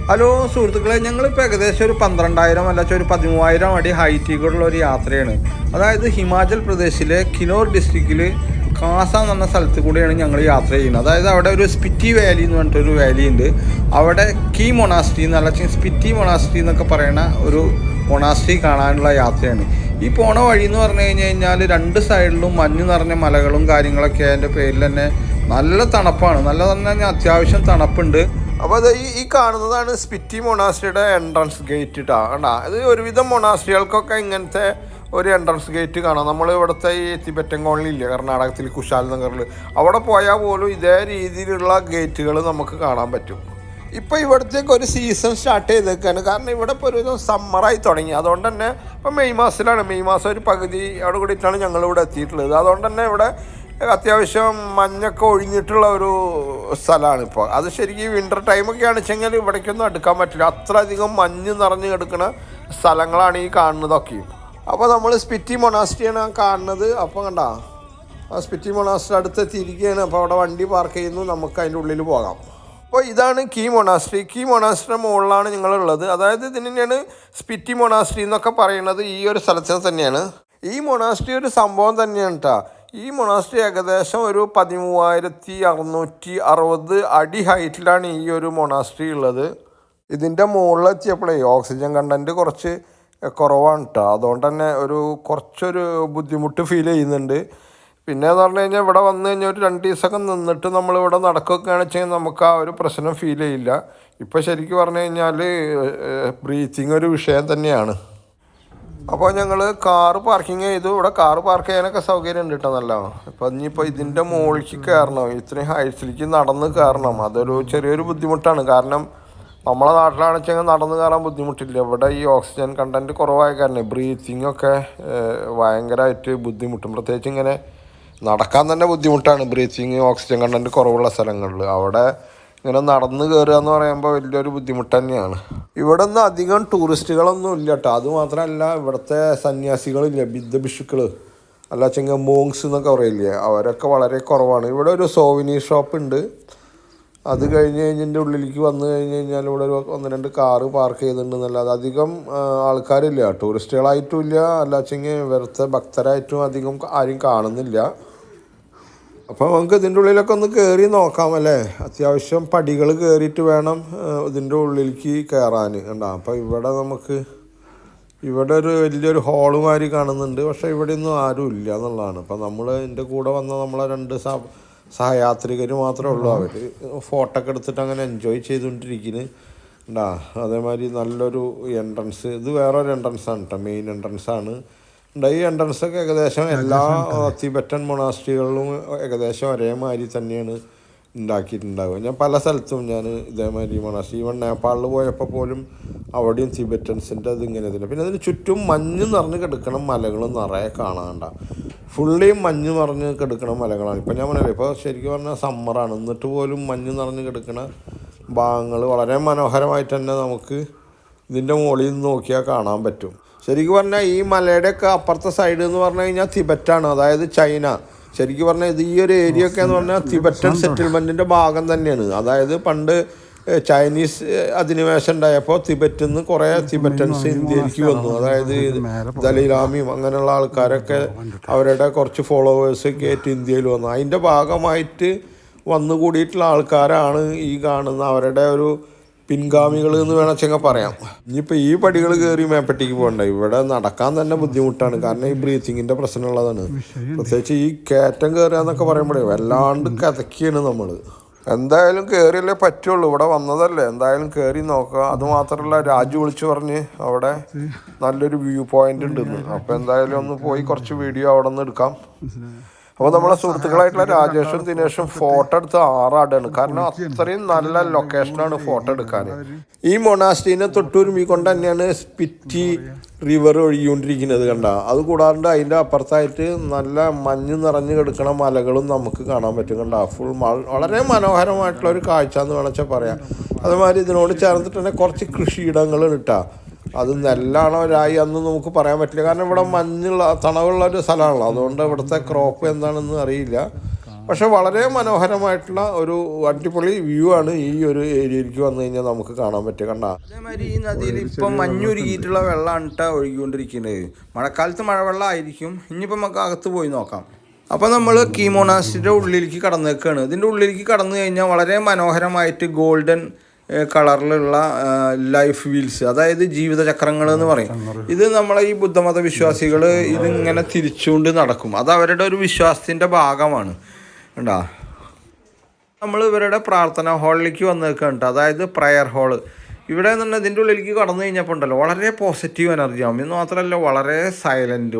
Hello സുഹൃത്തുക്കളെ, ഞങ്ങളിപ്പോൾ ഏകദേശം ഒരു 12,000 അല്ലാച്ച ഒരു 13,000 അടി ഹൈറ്റിലുള്ള ഒരു യാത്രയാണ്. അതായത് ഹിമാചൽ പ്രദേശിലെ കിനോർ ഡിസ്ട്രിക്റ്റിൽ കാസ എന്ന് പറഞ്ഞ സ്ഥലത്ത് കൂടെയാണ് ഞങ്ങൾ യാത്ര ചെയ്യുന്നത്. അതായത് അവിടെ ഒരു സ്പിറ്റി വാലി എന്ന് പറഞ്ഞിട്ടൊരു വാലി ഉണ്ട്. അവിടെ കീ മൊണാസ്ട്രി എന്നല്ല സ്പിറ്റി മൊണാസ്ട്രി എന്നൊക്കെ പറയുന്ന ഒരു മൊണാസ്ട്രി കാണാനുള്ള യാത്രയാണ്. ഈ പോണ വഴി എന്ന് പറഞ്ഞു കഴിഞ്ഞാൽ രണ്ട് സൈഡിലും മഞ്ഞ് നിറഞ്ഞ മലകളും കാര്യങ്ങളൊക്കെ അതിൻ്റെ പേരിൽ തന്നെ നല്ല തണുപ്പാണ്. നല്ല തന്നെ അത്യാവശ്യം തണുപ്പുണ്ട്. അപ്പോൾ അത് ഈ കാണുന്നതാണ് സ്പിറ്റി മൊണാസ്ട്രിയുടെ എൻട്രൻസ് ഗേറ്റ് ഇട്ടാ കണ്ടാ. ഇത് ഒരുവിധം മൊണാസ്ട്രികൾക്കൊക്കെ ഇങ്ങനത്തെ ഒരു എൻട്രൻസ് ഗേറ്റ് കാണാം. നമ്മൾ ഇവിടുത്തെ ഈ തിബറ്റൻ കോളനി ഇല്ലേ കർണാടകത്തിൽ കുശാൽ നഗറിൽ, അവിടെ പോയാൽ പോലും ഇതേ രീതിയിലുള്ള ഗേറ്റുകൾ നമുക്ക് കാണാൻ പറ്റും. ഇപ്പോൾ ഇവിടത്തേക്ക് ഒരു സീസൺ സ്റ്റാർട്ട് ചെയ്തേക്കാണ്. കാരണം ഇവിടെ ഇപ്പോൾ ഒരു സമ്മറായി തുടങ്ങി. അതുകൊണ്ട് തന്നെ ഇപ്പോൾ മെയ് മാസം ഒരു പകുതി അവിടെ കൂടിയിട്ടാണ് ഞങ്ങളിവിടെ എത്തിയിട്ടുള്ളത്. അതുകൊണ്ട് തന്നെ ഇവിടെ അത്യാവശ്യം മഞ്ഞൊക്കെ ഒഴിഞ്ഞിട്ടുള്ള ഒരു സ്ഥലമാണ് ഇപ്പോൾ. അത് ശരിക്കും വിൻ്റർ ടൈമൊക്കെയാണ് വെച്ചെങ്കിൽ ഇവിടേക്കൊന്നും അടുക്കാൻ പറ്റില്ല. അത്രയധികം മഞ്ഞ് നിറഞ്ഞ് കിടക്കുന്ന സ്ഥലങ്ങളാണ് ഈ കാണുന്നതൊക്കെയും. അപ്പോൾ നമ്മൾ സ്പിറ്റി മൊണാസ്ട്രിയാണ് കാണുന്നത്. അപ്പോൾ കണ്ടാ ആ സ്പിറ്റി മൊണാസ്ട്രി അടുത്തെത്തിയിരിക്കുകയാണ്. അപ്പോൾ അവിടെ വണ്ടി പാർക്ക് ചെയ്യുന്നു, നമുക്ക് അതിൻ്റെ ഉള്ളിൽ പോകാം. അപ്പോൾ ഇതാണ് കീ മൊണാസ്ട്രി. കീ മൊണാസ്ട്രിയുടെ മുകളിലാണ് ഞങ്ങളുള്ളത്. അതായത് ഇതിനെയാണ് സ്പിറ്റി മൊണാസ്ട്രി എന്നൊക്കെ പറയുന്നത്. ഈ ഒരു സ്ഥലത്ത് തന്നെയാണ്. ഈ മൊണാസ്ട്രി ഒരു സംഭവം തന്നെയാണ് കേട്ടോ. ഈ മൊണാസ്ട്രി ഏകദേശം ഒരു 13,660 അടി ഹൈറ്റിലാണ് ഈ ഒരു മൊണാസ്ട്രി ഉള്ളത്. ഇതിൻ്റെ മുകളിലെത്തിയപ്പോഴേ ഓക്സിജൻ കണ്ടൻറ്റ് കുറച്ച് കുറവാണ് കേട്ടോ. അതുകൊണ്ട് തന്നെ കുറച്ചൊരു ബുദ്ധിമുട്ട് ഫീൽ ചെയ്യുന്നുണ്ട്. പിന്നെ എന്ന് പറഞ്ഞു കഴിഞ്ഞാൽ ഇവിടെ വന്നു കഴിഞ്ഞാൽ ഒരു 2 ദിവസമൊക്കെ നിന്നിട്ട് നമ്മളിവിടെ നടക്കുകയാണെന്ന് വെച്ച് കഴിഞ്ഞാൽ നമുക്ക് ആ ഒരു പ്രശ്നം ഫീൽ ചെയ്യില്ല. ഇപ്പോൾ ശരിക്കും പറഞ്ഞു കഴിഞ്ഞാൽ ബ്രീത്തിങ് ഒരു വിഷയം തന്നെയാണ്. അപ്പോൾ ഞങ്ങൾ കാറ് പാർക്കിങ് ചെയ്തു. ഇവിടെ കാറ് പാർക്ക് ചെയ്യാനൊക്കെ സൗകര്യം ഉണ്ട് കേട്ടോ നല്ല. ഇപ്പം ഇനിയിപ്പോൾ ഇതിൻ്റെ മുകളിലേക്ക് കയറണം, ഇത്രയും ഹൈറ്റ്സിലേക്ക് നടന്ന് കയറണം. അതൊരു ചെറിയൊരു ബുദ്ധിമുട്ടാണ്. കാരണം നമ്മളെ നാട്ടിലാണെന്ന് വെച്ചാൽ നടന്ന് കയറാൻ ബുദ്ധിമുട്ടില്ല. ഇവിടെ ഈ ഓക്സിജൻ കണ്ടൻറ്റ് കുറവായ കാരണം ബ്രീത്തിങ് ഒക്കെ ഭയങ്കരമായിട്ട് ബുദ്ധിമുട്ടും. പ്രത്യേകിച്ച് ഇങ്ങനെ നടക്കാൻ തന്നെ ബുദ്ധിമുട്ടാണ് ബ്രീത്തിങ് ഓക്സിജൻ കണ്ടൻറ്റ് കുറവുള്ള സ്ഥലങ്ങളിൽ. അവിടെ ഇങ്ങനെ നടന്ന് കയറുക എന്ന് പറയുമ്പോൾ വലിയൊരു ബുദ്ധിമുട്ട് തന്നെയാണ്. ഇവിടെ നിന്ന് അധികം ടൂറിസ്റ്റുകളൊന്നും ഇല്ല കേട്ടോ. അതുമാത്രമല്ല ഇവിടുത്തെ സന്യാസികളില്ല, ബുദ്ധഭിക്ഷുക്കൾ അല്ല ചെങ്ങ മോങ്സ് എന്നൊക്കെ പറയില്ലേ, അവരൊക്കെ വളരെ കുറവാണ്. ഇവിടെ ഒരു സോവിനീർ ഷോപ്പ് ഉണ്ട്. അത് കഴിഞ്ഞ് കഴിഞ്ഞതിൻ്റെ ഉള്ളിലേക്ക് വന്നു കഴിഞ്ഞ് കഴിഞ്ഞാൽ ഇവിടെ ഒരു 1-2 കാറ് പാർക്ക് ചെയ്തിട്ടുണ്ടെന്നല്ലാതെ അധികം ആൾക്കാരില്ല. ടൂറിസ്റ്റുകളായിട്ടും ഇല്ല, അല്ലാച്ചെങ്കിൽ ഇവിടുത്തെ ഭക്തരായിട്ടും അധികം ആരും കാണുന്നില്ല. അപ്പോൾ നമുക്ക് ഇതിൻ്റെ ഉള്ളിലൊക്കെ ഒന്ന് കയറി നോക്കാം അല്ലേ. അത്യാവശ്യം പടികൾ കയറിയിട്ട് വേണം ഇതിൻ്റെ ഉള്ളിലേക്ക് കയറാൻ കണ്ടാ. അപ്പോൾ ഇവിടെ ഒരു വലിയൊരു ഹോള് മാതിരി കാണുന്നുണ്ട്. പക്ഷേ ഇവിടെയൊന്നും ആരും ഇല്ല എന്നുള്ളതാണ്. അപ്പോൾ എൻ്റെ കൂടെ വന്ന നമ്മളെ 2 സഹയാത്രികർ മാത്രമേ ഉള്ളൂ. അവർ ഫോട്ടോ ഒക്കെ എടുത്തിട്ട് അങ്ങനെ എൻജോയ് ചെയ്തുകൊണ്ടിരിക്കുന്നു ഉണ്ടാ. അതേമാതിരി നല്ലൊരു എൻട്രൻസ്, ഇത് വേറൊരു എൻട്രൻസാണ് കേട്ടോ, മെയിൻ എൻട്രൻസാണ്. ഈ എൻട്രൻസൊക്കെ ഏകദേശം എല്ലാ തിബറ്റൻ മൊണാസ്ട്രികളിലും ഏകദേശം ഒരേമാതിരി തന്നെയാണ് ഉണ്ടാക്കിയിട്ടുണ്ടാവുക. ഞാൻ പല സ്ഥലത്തും ഇതേമാതിരി മൊണാസ്ട്രി, ഈവൻ നേപ്പാളിൽ പോയപ്പോൾ പോലും അവിടെയും തിബറ്റൻസിൻ്റെ അത് ഇങ്ങനെ തന്നെ. പിന്നെ അതിന് ചുറ്റും മഞ്ഞ് നിറഞ്ഞ് കിടക്കണം മലകളും നിറയെ കാണാണ്ട. ഫുള്ളിയും മഞ്ഞ് നിറഞ്ഞ് കിടക്കണ മലകളാണ്. ഇപ്പം ഞാൻ പറഞ്ഞില്ലേ, ഇപ്പോൾ ശരിക്കും പറഞ്ഞാൽ സമ്മറാണ്, എന്നിട്ട് പോലും മഞ്ഞ് നിറഞ്ഞ് കിടക്കുന്ന ഭാഗങ്ങൾ വളരെ മനോഹരമായിട്ട് തന്നെ നമുക്ക് ഇതിൻ്റെ മുകളിൽ നിന്ന് നോക്കിയാൽ കാണാൻ പറ്റും. ശരിക്കും പറഞ്ഞാൽ ഈ മലയുടെയൊക്കെ അപ്പുറത്തെ സൈഡ് എന്ന് പറഞ്ഞു കഴിഞ്ഞാൽ തിബറ്റാണ്, അതായത് ചൈന. ശരിക്കും പറഞ്ഞാൽ ഈ ഒരു ഏരിയ ഒക്കെ എന്ന് പറഞ്ഞാൽ തിബറ്റൻ സെറ്റിൽമെൻറ്റിൻ്റെ ഭാഗം തന്നെയാണ്. അതായത് പണ്ട് ചൈനീസ് അധിനിവേശം ഉണ്ടായപ്പോൾ തിബറ്റിൽ നിന്ന് കുറേ തിബറ്റൻസ് ഇന്ത്യയിലേക്ക് വന്നു. അതായത് ദലൈലാമയും അങ്ങനെയുള്ള ആൾക്കാരൊക്കെ അവരുടെ കുറച്ച് ഫോളോവേഴ്സൊക്കെ ആയിട്ട് ഇന്ത്യയിൽ വന്നു. അതിൻ്റെ ഭാഗമായിട്ട് വന്നു കൂടിയിട്ടുള്ള ആൾക്കാരാണ് ഈ കാണുന്ന അവരുടെ ഒരു പിൻഗാമികൾ എന്ന് വേണമെങ്കിൽ പറയാം. ഇനിയിപ്പോൾ ഈ പടികൾ കയറി മേപ്പട്ടിക്ക് പോകണ്ട, ഇവിടെ നടക്കാൻ തന്നെ ബുദ്ധിമുട്ടാണ്. കാരണം ഈ ബ്രീത്തിങ്ങിൻ്റെ പ്രശ്നമുള്ളതാണ്. പ്രത്യേകിച്ച് ഈ കയറ്റം കയറുക എന്നൊക്കെ പറയുമ്പോഴേ വല്ലാണ്ട് കഥക്കിയാണ് നമ്മൾ. എന്തായാലും കയറിയല്ലേ പറ്റുള്ളൂ, ഇവിടെ വന്നതല്ലേ, എന്തായാലും കയറി നോക്കുക. അതുമാത്രമല്ല രാജു വിളിച്ചു പറഞ്ഞ് അവിടെ നല്ലൊരു വ്യൂ പോയിന്റ് ഉണ്ടെന്ന്. അപ്പോൾ എന്തായാലും ഒന്ന് പോയി കുറച്ച് വീഡിയോ അവിടെ നിന്ന് എടുക്കാം. അപ്പോൾ നമ്മളെ സുഹൃത്തുക്കളായിട്ടുള്ള രാജേഷും ദിനേഷും ഫോട്ടോ എടുത്ത് ആറാടാണ്. കാരണം അത്രയും നല്ല ലൊക്കേഷനാണ് ഫോട്ടോ എടുക്കാൻ. ഈ മൊണാസ്ട്രീനെ തൊട്ടുരുമ്മിക്കൊണ്ട് തന്നെയാണ് സ്പിറ്റി റിവർ ഒഴുകിക്കൊണ്ടിരിക്കുന്നത് കണ്ട. അത് കൂടാണ്ട് അതിൻ്റെ അപ്പുറത്തായിട്ട് നല്ല മഞ്ഞ് നിറഞ്ഞ് കിടക്കണ മലകളും നമുക്ക് കാണാൻ പറ്റും കണ്ട. വളരെ മനോഹരമായിട്ടുള്ളൊരു കാഴ്ച എന്ന് വേണമെച്ചാൽ പറയാം. അതുമാതിരി ഇതിനോട് ചേർന്നിട്ട് തന്നെ കുറച്ച് കൃഷിയിടങ്ങൾ ഇട്ടാ. അത് നെല്ലാണോ രായി അന്ന് നമുക്ക് പറയാൻ പറ്റില്ല. കാരണം ഇവിടെ മഞ്ഞുള്ള തണവുള്ള ഒരു സ്ഥലമാണല്ലോ. അതുകൊണ്ട് ഇവിടുത്തെ ക്രോപ്പ് എന്താണെന്ന് അറിയില്ല. പക്ഷെ വളരെ മനോഹരമായിട്ടുള്ള ഒരു അടിപൊളി വ്യൂ ആണ് ഈ ഒരു ഏരിയയിലേക്ക് വന്നു കഴിഞ്ഞാൽ നമുക്ക് കാണാൻ പറ്റുക. കണ്ട അതേമാതിരി ഈ നദിയിൽ ഇപ്പം മഞ്ഞുരുകിയിട്ടുള്ള വെള്ളമാണ് കേട്ടോ ഒഴുകിക്കൊണ്ടിരിക്കുന്നത്. മഴക്കാലത്ത് മഴവെള്ളം ആയിരിക്കും. ഇനിയിപ്പോൾ നമുക്ക് അകത്ത് പോയി നോക്കാം. അപ്പോൾ നമ്മൾ കീ മൊണാസ്ട്രിയുടെ ഉള്ളിലേക്ക് കടന്നേക്കാണ്. ഇതിൻ്റെ ഉള്ളിലേക്ക് കടന്നു കഴിഞ്ഞാൽ വളരെ മനോഹരമായിട്ട് ഗോൾഡൻ കളറിലുള്ള ലൈഫ് വീൽസ്, അതായത് ജീവിതചക്രങ്ങൾ എന്ന് പറയും. ഇത് നമ്മളെ ഈ ബുദ്ധമത വിശ്വാസികൾ ഇതിങ്ങനെ തിരിച്ചുകൊണ്ട് നടക്കും. അത് അവരുടെ ഒരു വിശ്വാസത്തിൻ്റെ ഭാഗമാണ്. കണ്ടാ, നമ്മൾ ഇവരുടെ പ്രാർത്ഥന ഹാളിലേക്ക് വന്നേക്കുന്നുണ്ട്, അതായത് പ്രയർ ഹാള്. ഇവിടെ നിന്ന് ഇതിൻ്റെ ഉള്ളിലേക്ക് കടന്നു കഴിഞ്ഞപ്പോൾ ഉണ്ടല്ലോ വളരെ പോസിറ്റീവ് എനർജിയാവും. എന്ന് മാത്രമല്ല വളരെ സൈലൻറ്റ്,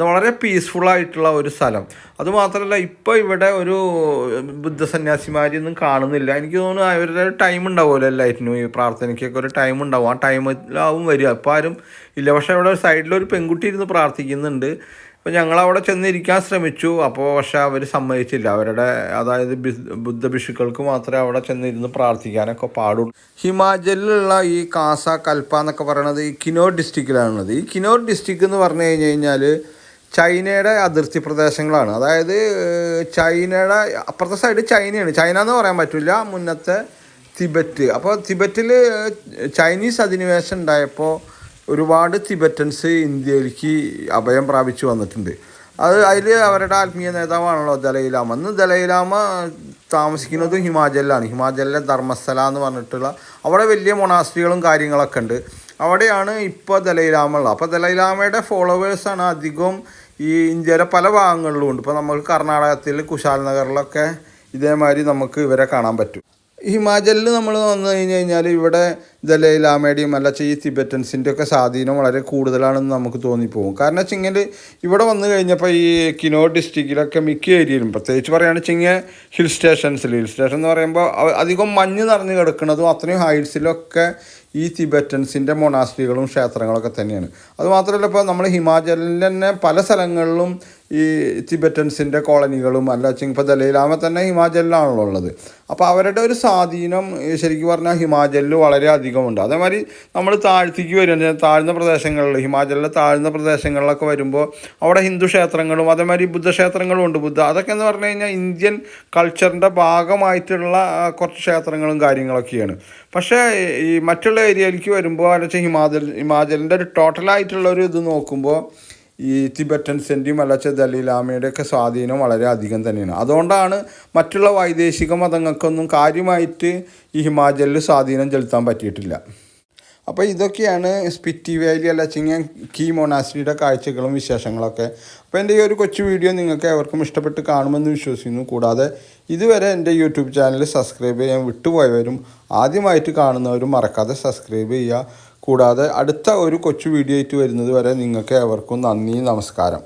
വളരെ പീസ്ഫുള്ളായിട്ടുള്ള ഒരു സ്ഥലം. അതുമാത്രമല്ല ഇപ്പോൾ ഇവിടെ ഒരു ബുദ്ധസന്യാസിമാരൊന്നും കാണുന്നില്ല. എനിക്ക് തോന്നുന്നു അവരുടെ ടൈം ഉണ്ടാവുമല്ലോ എല്ലാറ്റിനും, ഈ പ്രാർത്ഥനയ്ക്കൊക്കെ ഒരു ടൈം ഉണ്ടാവും. ആ ടൈമിലാവും വരിക. ഇപ്പോൾ ആരും ഇല്ല. പക്ഷേ അവിടെ ഒരു സൈഡിലൊരു പെൺകുട്ടി ഇരുന്ന് പ്രാർത്ഥിക്കുന്നുണ്ട്. അപ്പോൾ ഞങ്ങളവിടെ ചെന്നിരിക്കാൻ ശ്രമിച്ചു. പക്ഷേ അവർ സമ്മതിച്ചില്ല. അതായത് ബുദ്ധ ഭിക്ഷുക്കൾക്ക് മാത്രമേ അവിടെ ചെന്നിരുന്ന് പ്രാർത്ഥിക്കാനൊക്കെ പാടുള്ളൂ. ഹിമാചലിലുള്ള ഈ കാസ കൽപ്പ എന്നൊക്കെ പറയണത് ഈ കിനോർ ഡിസ്ട്രിക്റ്റിലാണുള്ളത്. ഈ കിനോർ ഡിസ്ട്രിക്റ്റ് എന്ന് പറഞ്ഞു കഴിഞ്ഞാൽ ചൈനയുടെ അതിർത്തി പ്രദേശങ്ങളാണ്. അതായത് ചൈനയുടെ അപ്പുറത്തെ സൈഡ് ചൈനയാണ്. ചൈന എന്ന് പറയാൻ പറ്റില്ല, മുന്നത്തെ തിബറ്റ്. അപ്പോൾ തിബറ്റിൽ ചൈനീസ് അധിനിവേശം ഉണ്ടായപ്പോൾ ഒരുപാട് തിബറ്റൻസ് ഇന്ത്യയിലേക്ക് അഭയം പ്രാപിച്ചു വന്നിട്ടുണ്ട്. അതിൽ അവരുടെ ആത്മീയ നേതാവാണല്ലോ ദലൈലാമ. അന്ന് ദലൈലാമ താമസിക്കുന്നതും ഹിമാചലിലാണ്. ഹിമാചലിലെ ധർമ്മസ്ഥല എന്ന് പറഞ്ഞിട്ടുള്ള അവിടെ വലിയ മൊണാസ്ട്രികളും കാര്യങ്ങളൊക്കെ ഉണ്ട്. അവിടെയാണ് ഇപ്പോൾ ദലൈലാമ ഉള്ളത്. അപ്പോൾ ദലൈലാമയുടെ ഫോളോവേഴ്സാണ് അധികം ഈ ഇന്ത്യയിലെ പല ഭാഗങ്ങളിലും ഉണ്ട്. ഇപ്പോൾ നമുക്ക് കർണാടകത്തിൽ കുശാൽ നഗറിലൊക്കെ ഇതേമാതിരി നമുക്ക് ഇവരെ കാണാൻ പറ്റും. ഹിമാചലിൽ നമ്മൾ വന്നു കഴിഞ്ഞാൽ ഇവിടെ ദലൈലാമയുടെയും ഈ തിബറ്റൻസിൻ്റെ ഒക്കെ സ്വാധീനം വളരെ കൂടുതലാണെന്ന് നമുക്ക് തോന്നിപ്പോകും. കാരണം വെച്ചെങ്കിൽ ഇവിടെ വന്നു കഴിഞ്ഞപ്പോൾ ഈ കിനോർ ഡിസ്ട്രിക്റ്റിലൊക്കെ മിക്ക ഏരിയയിലും, പ്രത്യേകിച്ച് പറയുകയാണെന്ന് വെച്ചെങ്കിൽ ഹിൽ സ്റ്റേഷൻ എന്ന് പറയുമ്പോൾ അധികം മഞ്ഞ് നിറഞ്ഞ് കിടക്കുന്നതും അത്രയും ഹൈറ്റ്സിലൊക്കെ ഈ തിബറ്റൻസിൻ്റെ മൊണാസ്ട്രികളും ക്ഷേത്രങ്ങളൊക്കെ തന്നെയാണ്. അതുമാത്രമല്ല ഇപ്പോൾ നമ്മൾ ഹിമാചലിൽ തന്നെ പല സ്ഥലങ്ങളിലും ഈ തിബറ്റൻസിൻ്റെ കോളനികളും ഇപ്പോൾ ദലൈലാമ തന്നെ ഹിമാചലിലാണല്ലോ ഉള്ളത്. അപ്പോൾ അവരുടെ ഒരു സ്വാധീനം ശരിക്കും പറഞ്ഞാൽ ഹിമാചലിൽ വളരെ അധികമുണ്ട്. അതേമാതിരി നമ്മൾ താഴ്ത്തേക്ക് വരുന്ന താഴ്ന്ന പ്രദേശങ്ങളിൽ, ഹിമാചലിലെ താഴ്ന്ന പ്രദേശങ്ങളിലൊക്കെ വരുമ്പോൾ അവിടെ ഹിന്ദു ക്ഷേത്രങ്ങളും അതേമാതിരി ബുദ്ധക്ഷേത്രങ്ങളും ഉണ്ട്. അതൊക്കെ എന്ന് പറഞ്ഞു കഴിഞ്ഞാൽ ഇന്ത്യൻ കൾച്ചറിൻ്റെ ഭാഗമായിട്ടുള്ള കുറച്ച് ക്ഷേത്രങ്ങളും കാര്യങ്ങളൊക്കെയാണ്. പക്ഷേ ഈ മറ്റുള്ള ഏരിയയിലേക്ക് വരുമ്പോൾ ഹിമാചലിൻ്റെ ഒരു ടോട്ടലായിട്ടുള്ള ഒരു ഇത് നോക്കുമ്പോൾ ഈ തിബറ്റൻസിൻ്റെയും ദലൈലാമയുടെ ഒക്കെ സ്വാധീനം വളരെ അധികം തന്നെയാണ്. അതുകൊണ്ടാണ് മറ്റുള്ള വൈദേശിക മതങ്ങൾക്കൊന്നും കാര്യമായിട്ട് ഈ ഹിമാചലിൽ സ്വാധീനം ചെലുത്താൻ പറ്റിയിട്ടില്ല. അപ്പോൾ ഇതൊക്കെയാണ് സ്പിറ്റി വാലി കീ മൊണാസ്ട്രിയുടെ കാഴ്ചകളും വിശേഷങ്ങളൊക്കെ. അപ്പോൾ എൻ്റെ ഈ ഒരു കൊച്ചു വീഡിയോ നിങ്ങൾക്ക് എവർക്കും ഇഷ്ടപ്പെട്ട് കാണുമെന്ന് വിശ്വസിക്കുന്നു. കൂടാതെ ഇതുവരെ എൻ്റെ യൂട്യൂബ് ചാനൽ സബ്സ്ക്രൈബ് ചെയ്യാൻ വിട്ടുപോയവരും ആദ്യമായിട്ട് കാണുന്നവരും മറക്കാതെ സബ്സ്ക്രൈബ് ചെയ്യുക. കൂടാതെ അടുത്ത ഒരു കൊച്ചു വീഡിയോ ആയിട്ട് വരുന്നത് വരെ നിങ്ങൾക്ക് എവർക്കും നന്ദി, നമസ്കാരം.